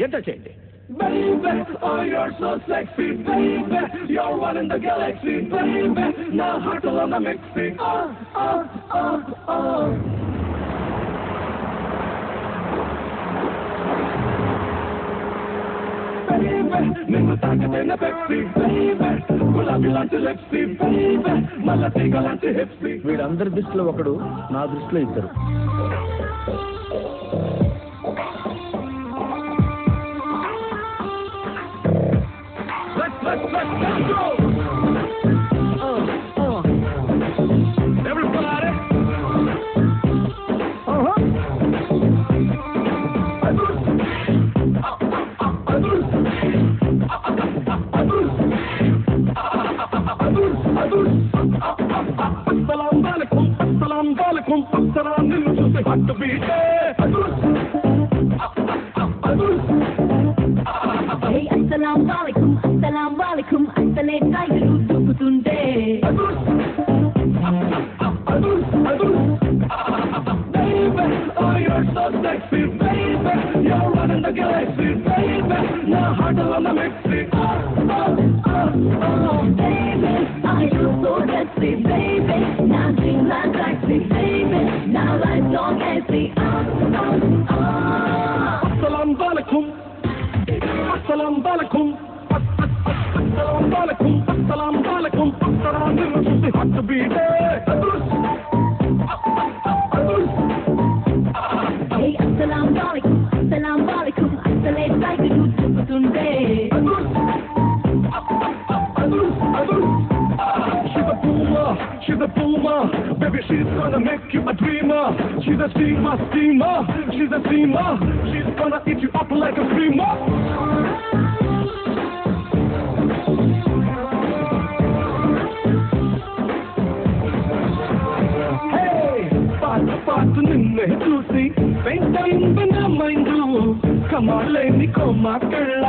Entertain Baby, oh you're so sexy, baby. You're one in the galaxy, baby. Now heart alone I'm mixy. Baby, నిన్ను తాకితేనే Pepsi, baby. గులాబీ లాంటి లిప్సీ, baby. మళ్ళా తీగ లాంటి హిప్సీ. వీడందరి దృష్టిలో ఒకడు, నా దృష్టిలో ఇద్దరు. Let's go! Everybody! Assalamu alaikum, assalamu నిన్ను చూస్తే హట్టు బీటే. Hey, assalamu alaikum, అసలే tiger దూకుతుంటే. Baby, oh you're so sexy, baby. You're one in the galaxy, baby. Now heart alone I'm mixy. Baby, are you so sexy, baby? Now dream like sexy, baby. Now life's so messy. Assalamu alaikum, assalamu alaikum, assalamu alaikum, assalamu alaikum, assalamu నిన్ను చూస్తే హట్టు బీటే. Hey, assalamu alaikum, అసలే tiger దూకుతుంటే. She's a boomer, baby she's gonna make you a dreamer. She's a steamer, she's a steamer. She's gonna eat you up like a dreamer. Hey, పాటు నిన్నే చూసి వెంటైంది నా mind. కమాలేని కొమ్మ కళ్ళ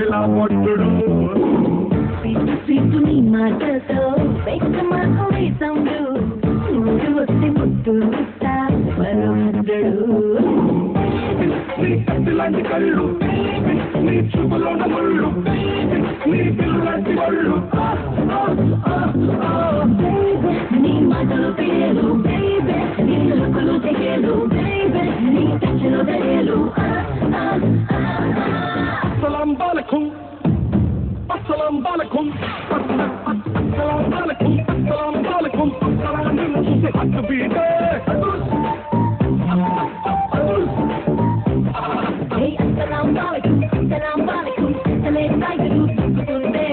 ఎలా పొట్టుడు. Seat నీ మాటతో పెక్కమా ఒరే సౌండ్. నువ్వు వస్తే ముద్దు ఇస్తా మరో అందడు. నీ కత్తి లాంటి కళ్ళు, నీ చూపులోన ముళ్ళు, నీ పిల్లు లాంటి ఒళ్ళు. నీ మాటలు పేరు బేబే, నీ లుక్కులు తెగేలు బేబే, నీ టచ్లో దయలు. Assalamu alaikum, assalamu alaikum, assalamu alaikum, assalamu alaikum, assalamu నిన్ను చూస్తే హట్టు బీటే. Hey, assalamu alaikum, అసలే టైగరు దూకుతుంటే.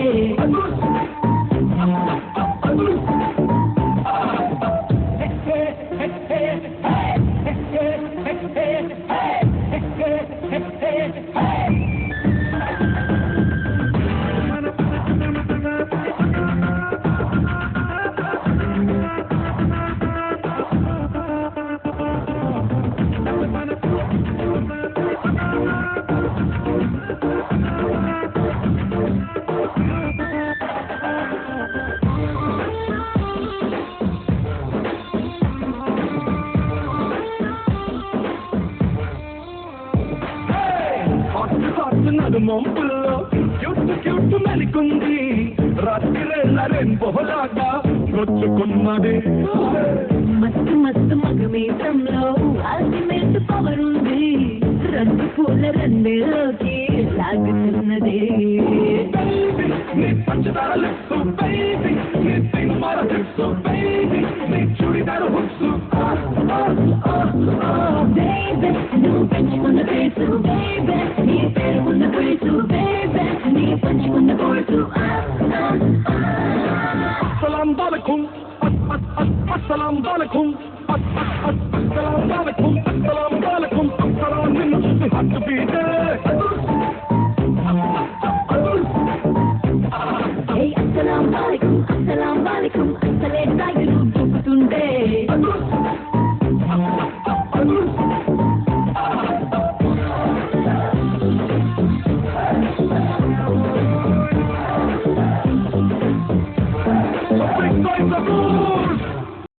మంపుల్లో క్యూట్ మెలికుంది. రాత్రిరేళ్ళ రెన్బోలాగా రొచ్చుకున్నది. మస్తు మగమేతంలో అల్టిమేట్ పవర్ ఉంది. రంగు పూల రండేలోకి లాగుతున్నది. నీ పంచదార లిప్సు బేబీ, నీ సినిమాల టిప్సు బేబీ, నీ చుడిదారు హుక్సు. బేబీ నువ్వు పెంచుకున్న పేసు బేబీ, నీ పేరు ఉన్న పేసు బేబీ, నీ పంచుకున్న course. Assalamu alaikum, assalamu alaikum, assalamu